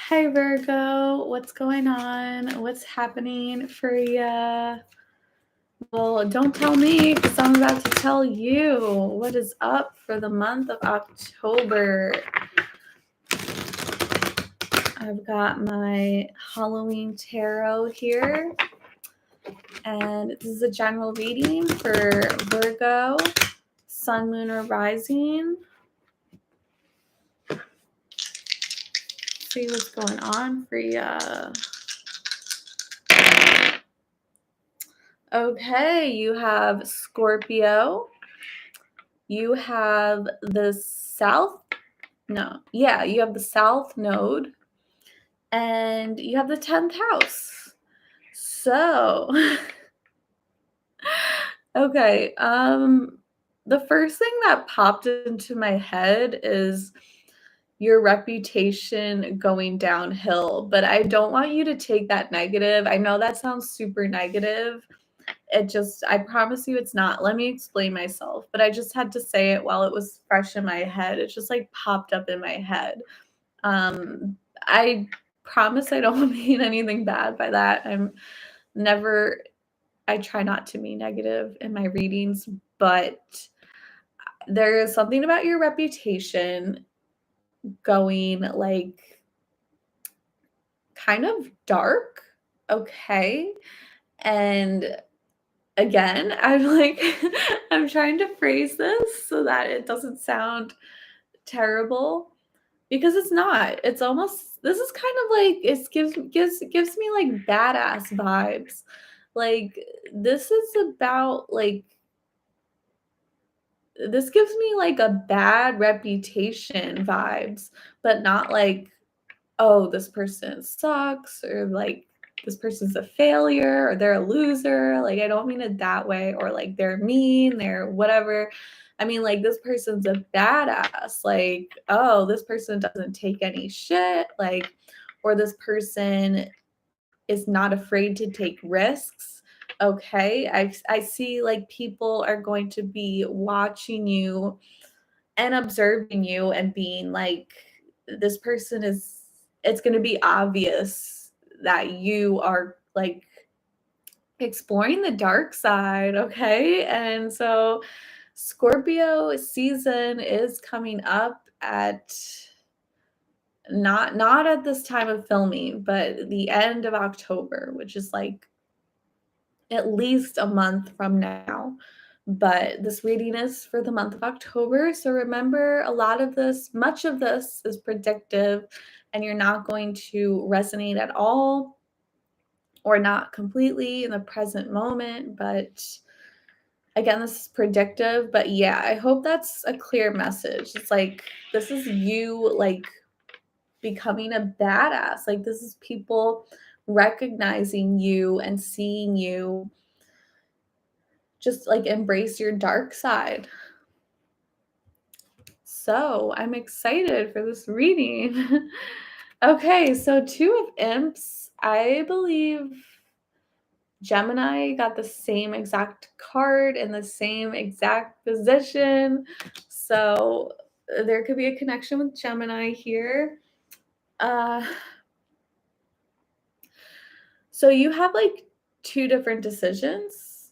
Hi Virgo, what's going on? What's happening for ya? Well, don't tell me because I'm about to tell you what is up for the month of October. I've got my Halloween tarot here, and this is a general reading for Virgo, Sun, Moon, or Rising. See what's going on for ya. Okay, you have Scorpio. You have the you have the South Node, and you have the 10th house. So, okay, the first thing that popped into my head is your reputation going downhill, but I don't want you to take that negative. I know that sounds super negative. I promise you it's not. Let me explain myself, but I just had to say it while it was fresh in my head. It just like popped up in my head. I promise I don't mean anything bad by that. I try not to be negative in my readings, but there is something about your reputation going like kind of dark, okay? And again, I'm like, I'm trying to phrase this so that it doesn't sound terrible because it's not. It's almost this is kind of like it gives me like badass vibes. Like this is about like this gives me like a bad reputation vibes, but not like, oh, this person sucks or like this person's a failure or they're a loser. Like, I don't mean it that way, or like they're mean, they're whatever. I mean, like, this person's a badass. Like, oh, this person doesn't take any shit. Like, or this person is not afraid to take risks. Okay. I see like people are going to be watching you and observing you and being like, this person is, it's going to be obvious that you are like exploring the dark side. Okay. And so Scorpio season is coming up at not at this time of filming, but the end of October, which is like at least a month from now. But this reading is for the month of October. So remember, much of this is predictive, and you're not going to resonate at all or not completely in the present moment. But again, this is predictive. But yeah, I hope that's a clear message. It's like, this is you, like, becoming a badass. Like, this is people recognizing you and seeing you just like embrace your dark side. So I'm excited for this reading. Okay, so Two of Imps. I believe Gemini got the same exact card in the same exact position. So there could be a connection with Gemini here. So you have like two different decisions.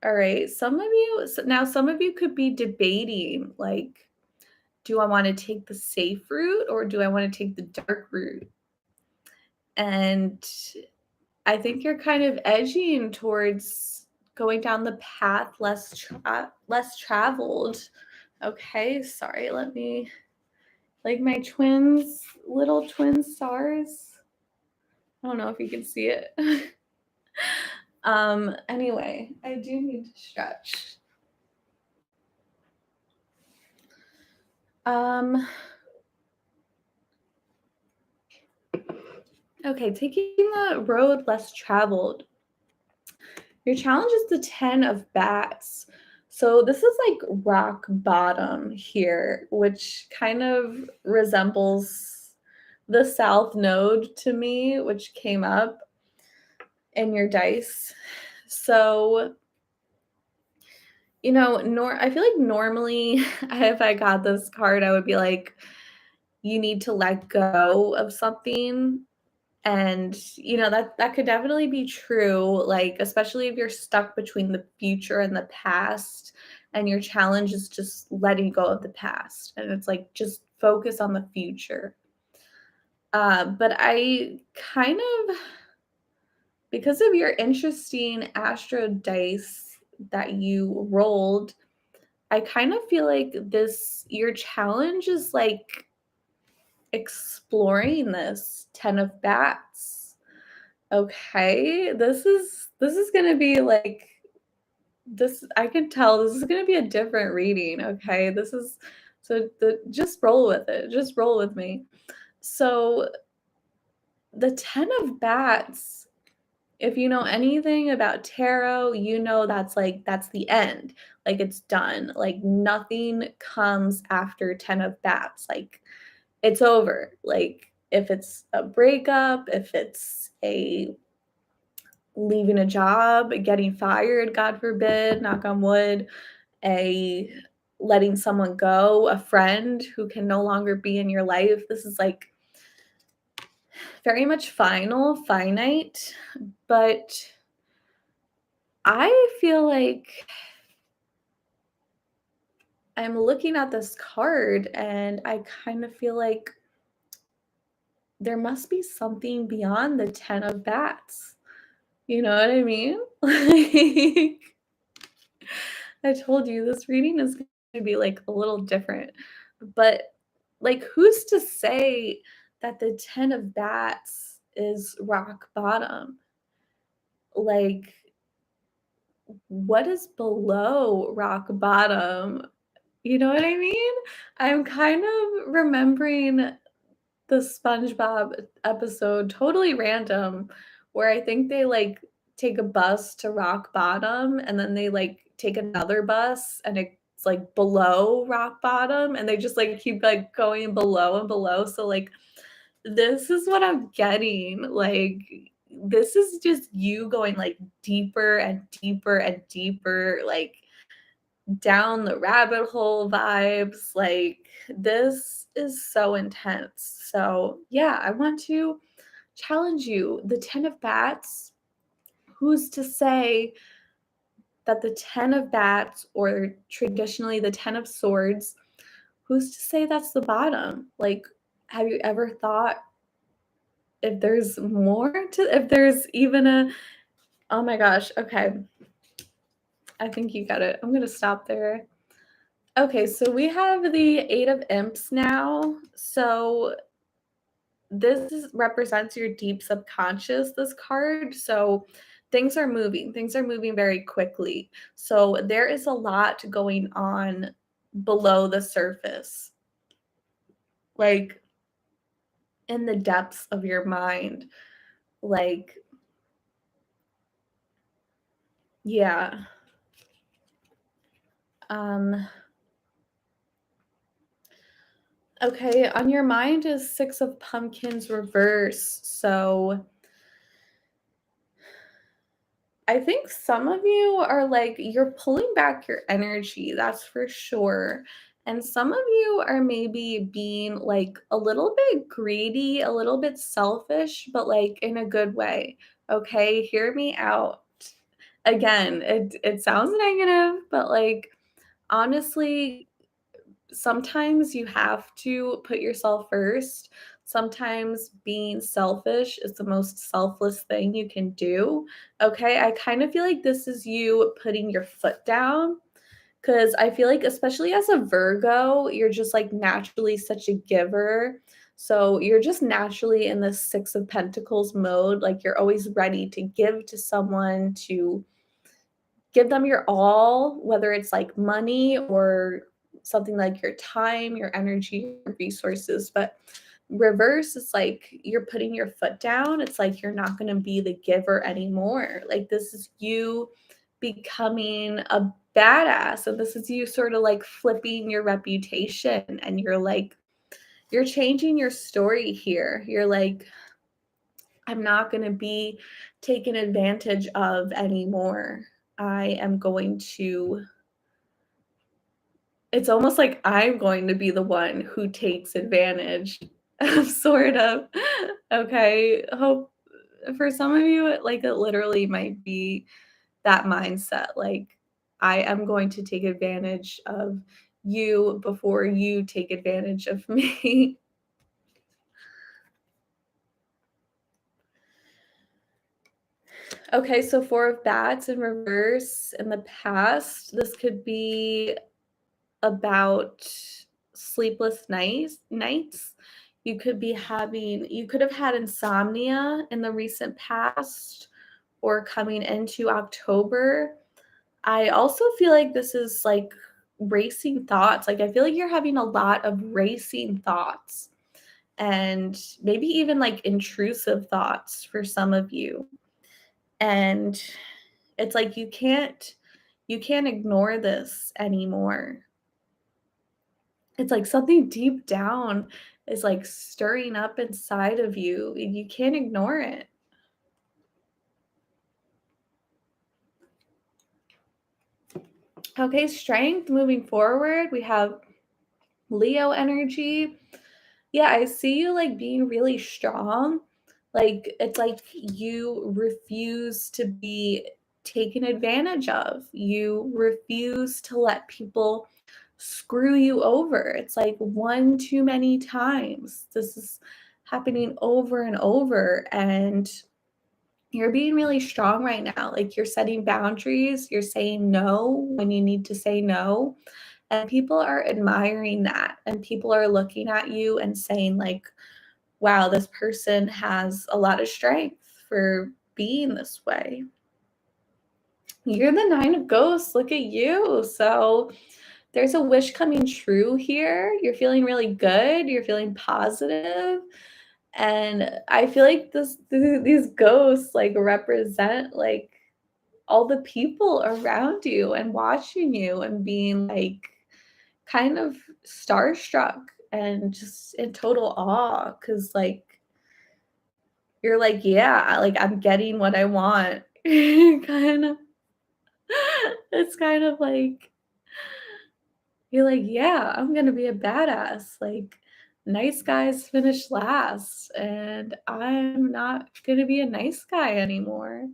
All right. Some of you could be debating like, do I want to take the safe route or do I want to take the dark route? And I think you're kind of edging towards going down the path less traveled. Okay, sorry. Let me like my little twin stars. I don't know if you can see it. Anyway, I do need to stretch. Okay, taking the road less traveled. Your challenge is the 10 of bats. So this is like rock bottom here, which kind of resembles the South Node to me, which came up in your dice. So, I feel like normally if I got this card, I would be like, you need to let go of something. And that could definitely be true, like especially if you're stuck between the future and the past, and your challenge is just letting go of the past, and it's like just focus on the future. But I kind of, because of your interesting astro dice that you rolled, I kind of feel like your challenge is like exploring this 10 of bats. Okay, this is gonna be like this. I can tell this is gonna be a different reading. Okay, just roll with it. Just roll with me. So the 10 of bats, if you know anything about tarot, that's the end. Like it's done. Like nothing comes after 10 of bats. Like it's over. Like if it's a breakup, if it's a leaving a job, getting fired, God forbid, knock on wood, a letting someone go, a friend who can no longer be in your life. This is like very much finite, but I feel like I'm looking at this card and I kind of feel like there must be something beyond the 10 of bats. You know what I mean? Like, I told you this reading is going to be like a little different. But like, who's to say that the 10 of bats is rock bottom? Like, what is below rock bottom? You know what I mean? I'm kind of remembering the SpongeBob episode, totally random, where I think they like take a bus to rock bottom and then they like take another bus and it's like below rock bottom and they just like keep like going below and below. So like this is what I'm getting. Like this is just you going like deeper and deeper and deeper, like down the rabbit hole vibes. Like this is so intense. So yeah, I want to challenge you. The 10 of bats, who's to say that the 10 of bats, or traditionally the 10 of swords, who's to say that's the bottom? Like, have you ever thought if there's more to, if there's even a, oh my gosh, okay. I think you got it. I'm going to stop there. Okay, so we have the Eight of Imps now. So represents your deep subconscious, this card. So things are moving. Things are moving very quickly. So there is a lot going on below the surface, like in the depths of your mind. Like, yeah. Um, okay, on your mind is Six of Pumpkins reverse. So I think some of you are like, you're pulling back your energy, that's for sure. And some of you are maybe being like a little bit greedy, a little bit selfish, but like in a good way. Okay, hear me out. Again, it sounds negative, but like honestly, sometimes you have to put yourself first. Sometimes being selfish is the most selfless thing you can do. Okay, I kind of feel like this is you putting your foot down, because I feel like, especially as a Virgo, you're just like naturally such a giver. So you're just naturally in the Six of Pentacles mode. Like you're always ready to give to someone, to give them your all, whether it's like money or something like your time, your energy, your resources. But reverse is like you're putting your foot down. It's like you're not going to be the giver anymore. Like this is you becoming a badass. And this is you sort of like flipping your reputation. And you're changing your story here. You're like, I'm not going to be taken advantage of anymore. I am going to it's almost like I'm going to be the one who takes advantage of sort of. Okay, hope for some of you, like, it literally might be that mindset, like, I am going to take advantage of you before you take advantage of me. Okay, so 4 of Bats in reverse in the past, this could be about sleepless nights. You could have had insomnia in the recent past or coming into October. I also feel like this is like racing thoughts. Like I feel like you're having a lot of racing thoughts and maybe even like intrusive thoughts for some of you. And it's like you can't ignore this anymore. It's like something deep down is like stirring up inside of you. You can't ignore it. Okay, strength moving forward. We have Leo energy. Yeah, I see you like being really strong. Like it's like you refuse to be taken advantage of. You refuse to let people screw you over. It's like one too many times. This is happening over and over and you're being really strong right now. Like you're setting boundaries, you're saying no when you need to say no. And people are admiring that. And people are looking at you and saying, like, wow, this person has a lot of strength for being this way. You're the Nine of Ghosts. Look at you. So there's a wish coming true here. You're feeling really good. You're feeling positive. And I feel like these ghosts like represent like all the people around you and watching you and being like kind of starstruck and just in total awe because like you're like, yeah, like I'm getting what I want. kind of it's kind of like you're like, yeah, I'm gonna be a badass. Like nice guys finish last and I'm not gonna be a nice guy anymore.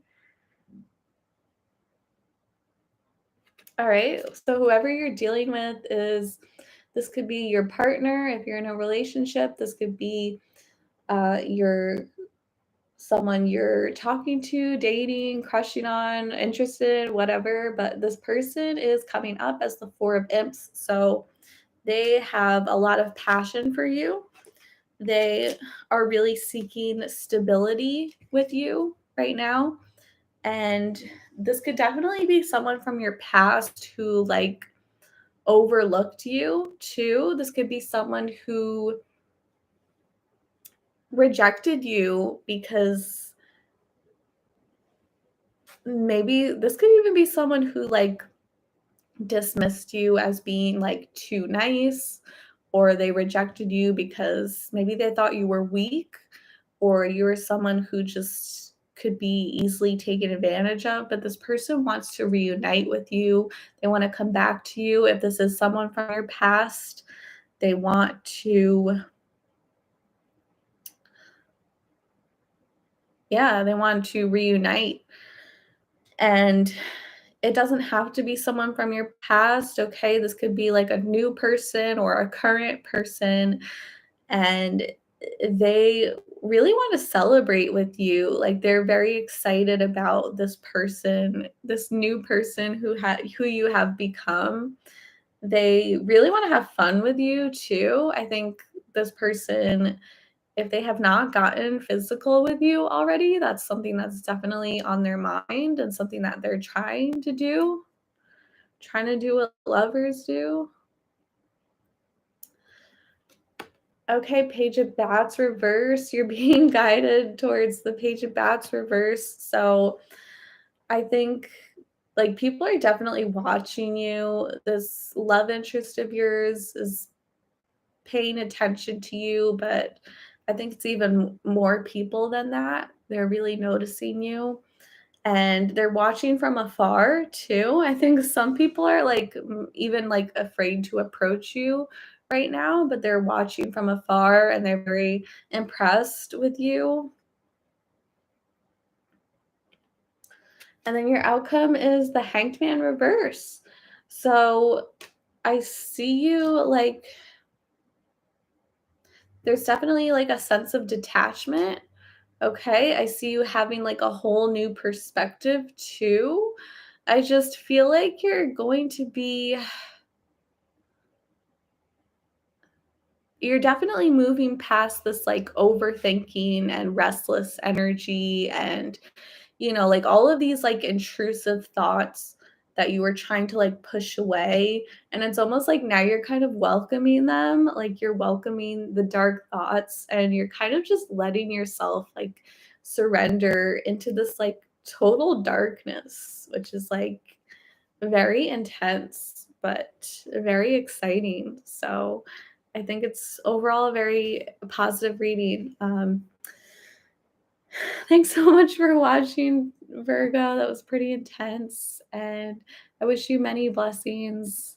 All right. So whoever you're dealing with is this could be your partner if you're in a relationship. This could be your someone you're talking to, dating, crushing on, interested, whatever. But this person is coming up as the Four of Imps. So they have a lot of passion for you. They are really seeking stability with you right now. And this could definitely be someone from your past who like overlooked you too. This could be someone who rejected you because maybe this could even be someone who like dismissed you as being like too nice or they rejected you because maybe they thought you were weak or you were someone who just could be easily taken advantage of, but this person wants to reunite with you. They want to come back to you. If this is someone from your past, they want to, yeah, they want to reunite. And it doesn't have to be someone from your past, okay? This could be like a new person or a current person, and they really want to celebrate with you. Like they're very excited about this person, this new person who you have become. They really want to have fun with you too. I think this person, if they have not gotten physical with you already, that's something that's definitely on their mind and something that they're trying to do what lovers do. Okay, Page of Bats reverse. You're being guided towards the Page of Bats reverse. So I think like people are definitely watching you. This love interest of yours is paying attention to you, but I think it's even more people than that. They're really noticing you. and they're watching from afar too. I think some people are like even like afraid to approach you right now, but they're watching from afar and they're very impressed with you. And then your outcome is the Hanged Man reverse. So I see you like there's definitely like a sense of detachment. Okay. I see you having like a whole new perspective too. I just feel like you're definitely moving past this like overthinking and restless energy and like all of these like intrusive thoughts that you were trying to like push away. And it's almost like now you're kind of welcoming them, like you're welcoming the dark thoughts and you're kind of just letting yourself like surrender into this like total darkness, which is like very intense, but very exciting. So I think it's overall a very positive reading. Thanks so much for watching, Virgo. That was pretty intense, and I wish you many blessings.